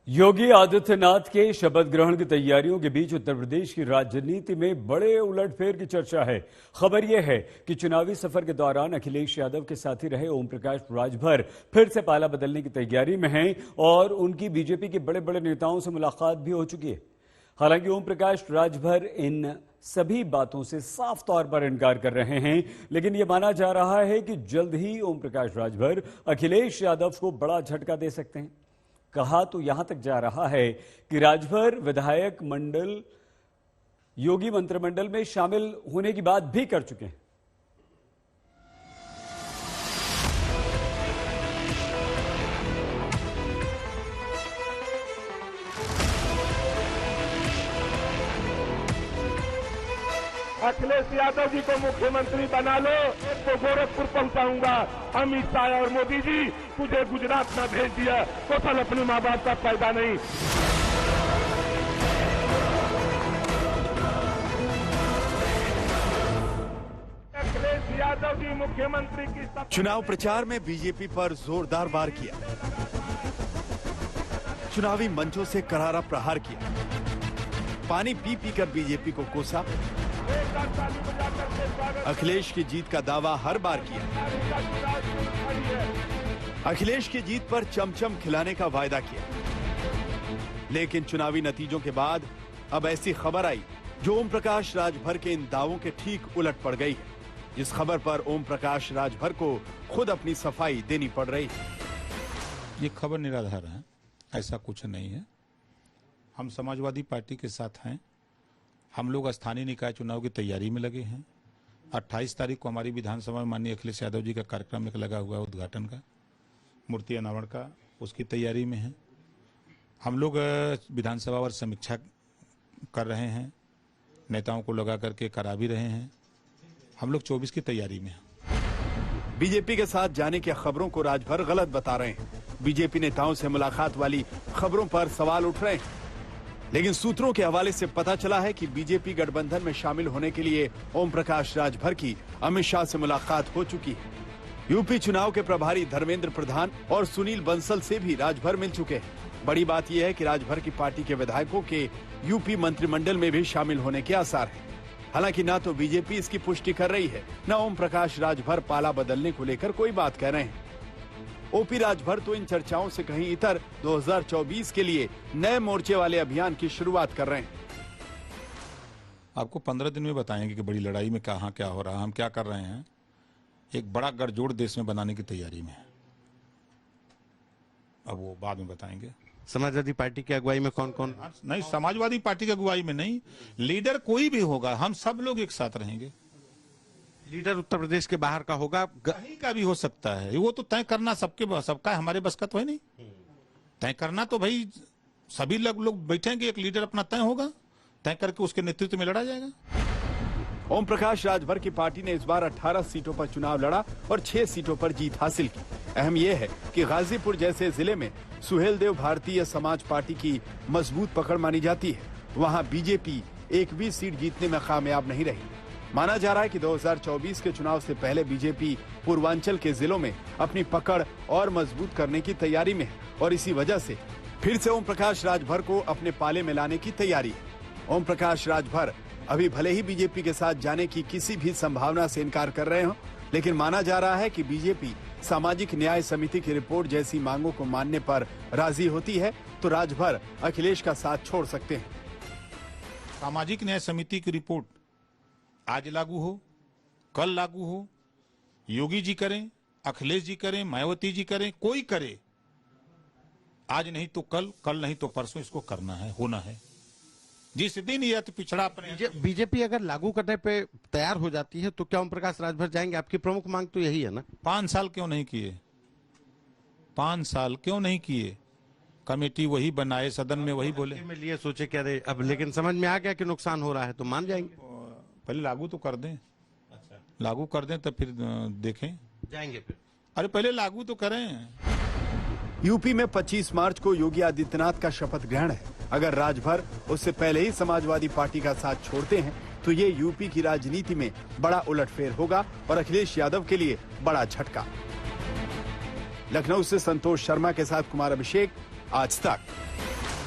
योगी आदित्यनाथ के शपथ ग्रहण की तैयारियों के बीच उत्तर प्रदेश की राजनीति में बड़े उलटफेर की चर्चा है। खबर यह है कि चुनावी सफर के दौरान अखिलेश यादव के साथी रहे ओम प्रकाश राजभर फिर से पाला बदलने की तैयारी में हैं और उनकी बीजेपी के बड़े बड़े नेताओं से मुलाकात भी हो चुकी है। हालांकि ओम प्रकाश राजभर इन सभी बातों से साफ तौर पर इनकार कर रहे हैं, लेकिन यह माना जा रहा है कि जल्द ही ओम प्रकाश राजभर अखिलेश यादव को बड़ा झटका दे सकते हैं। कहा तो यहां तक जा रहा है कि राजभर विधायक मंडल योगी मंत्रिमंडल में शामिल होने की बात भी कर चुके हैं। अखिलेश यादव जी को मुख्यमंत्री बना लो तो गोरखपुर पहुंचाऊंगा। अमित शाह और मोदी जी तुझे गुजरात में भेज दिया तो कल अपने माँ बाप का फायदा नहीं। अखिलेश यादव जी मुख्यमंत्री की चुनाव प्रचार में बीजेपी पर जोरदार वार किया, चुनावी मंचों से करारा प्रहार किया, पानी पी पी कर बीजेपी को कोसा, अखिलेश की जीत का दावा हर बार किया, अखिलेश की जीत पर चमचम खिलाने का वायदा किया। लेकिन चुनावी नतीजों के बाद अब ऐसी खबर आई जो ओम प्रकाश राजभर के इन दावों के ठीक उलट पड़ गई है, जिस खबर पर ओम प्रकाश राजभर को खुद अपनी सफाई देनी पड़ रही है। ये खबर निराधार है, ऐसा कुछ नहीं है। हम समाजवादी पार्टी के साथ हैं। हम लोग स्थानीय निकाय चुनाव की तैयारी में लगे हैं। 28 तारीख को हमारी विधानसभा में माननीय अखिलेश यादव जी का कार्यक्रम एक लगा हुआ है, उद्घाटन का, मूर्ति अनावरण का, उसकी तैयारी में है। हम लोग विधानसभा पर समीक्षा कर रहे हैं, नेताओं को लगा करके करा भी रहे हैं। हम लोग 24 की तैयारी में हैं। बीजेपी के साथ जाने की खबरों को राजभर गलत बता रहे हैं। बीजेपी नेताओं से मुलाकात वाली खबरों पर सवाल उठ रहे हैं, लेकिन सूत्रों के हवाले से पता चला है कि बीजेपी गठबंधन में शामिल होने के लिए ओम प्रकाश राजभर की अमित शाह से मुलाकात हो चुकी है। यूपी चुनाव के प्रभारी धर्मेंद्र प्रधान और सुनील बंसल से भी राजभर मिल चुके हैं। बड़ी बात यह है कि राजभर की पार्टी के विधायकों के यूपी मंत्रिमंडल में भी शामिल होने के आसार हैं। हालांकि ना तो बीजेपी इसकी पुष्टि कर रही है, न ओम प्रकाश राजभर पाला बदलने को लेकर कोई बात कह रहे हैं। ओपी राजभर तो इन चर्चाओं से कहीं इतर 2024 के लिए नए मोर्चे वाले अभियान की शुरुआत कर रहे हैं। आपको 15 दिन में बताएंगे कि बड़ी लड़ाई में कहां क्या हो रहा है, हम क्या कर रहे हैं। एक बड़ा गठजोड़ देश में बनाने की तैयारी में है, अब वो बाद में बताएंगे। समाजवादी पार्टी की अगुवाई में कौन कौन? नहीं, समाजवादी पार्टी की अगुवाई में नहीं, लीडर कोई भी होगा, हम सब लोग एक साथ रहेंगे। लीडर उत्तर प्रदेश के बाहर का होगा, कहीं का भी हो सकता है, वो तो तय करना सबका हमारे बस का तो है नहीं। तय करना तो भाई सभी लोग बैठेंगे, एक लीडर अपना तय होगा, तय करके उसके नेतृत्व में लड़ा जाएगा। ओम प्रकाश राजभर की पार्टी ने इस बार 18 सीटों पर चुनाव लड़ा और 6 सीटों पर जीत हासिल की। अहम यह है कि गाजीपुर जैसे जिले में सुहेलदेव भारतीय समाज पार्टी की मजबूत पकड़ मानी जाती है। वहां बीजेपी एक भी सीट जीतने में कामयाब नहीं रही। माना जा रहा है कि 2024 के चुनाव से पहले बीजेपी पूर्वांचल के जिलों में अपनी पकड़ और मजबूत करने की तैयारी में है और इसी वजह से फिर से ओम प्रकाश राजभर को अपने पाले में लाने की तैयारी है। ओम प्रकाश राजभर अभी भले ही बीजेपी के साथ जाने की किसी भी संभावना से इनकार कर रहे हो, लेकिन माना जा रहा है कि बीजेपी सामाजिक न्याय समिति की रिपोर्ट जैसी मांगों को मानने पर राजी होती है तो राजभर अखिलेश का साथ छोड़ सकते हैं। सामाजिक न्याय समिति की रिपोर्ट आज लागू हो, कल लागू हो, योगी जी करें, अखिलेश जी करें, मायावती जी करें, कोई करे, आज नहीं तो कल, कल नहीं तो परसों इसको करना है, होना है। जिस दिन ये पिछड़ा अपने बीजेपी अगर लागू करने पे तैयार हो जाती है तो क्या ओम प्रकाश राजभर जाएंगे? आपकी प्रमुख मांग तो यही है ना। 5 साल क्यों नहीं किए? 5 साल क्यों नहीं किए? कमेटी वही बनाए, सदन में वही बोले, में लिए सोचे क्या रहे अब, लेकिन समझ में आ गया कि नुकसान हो रहा है तो मान जाएंगे। पहले लागू तो कर दें। अच्छा, लागू कर दें तब फिर देखें, जाएंगे फिर। अरे पहले लागू तो करें। यूपी में 25 मार्च को योगी आदित्यनाथ का शपथ ग्रहण है। अगर राजभर उससे पहले ही समाजवादी पार्टी का साथ छोड़ते हैं तो ये यूपी की राजनीति में बड़ा उलटफेर होगा और अखिलेश यादव के लिए बड़ा झटका। लखनऊ से संतोष शर्मा के साथ कुमार अभिषेक, आज तक।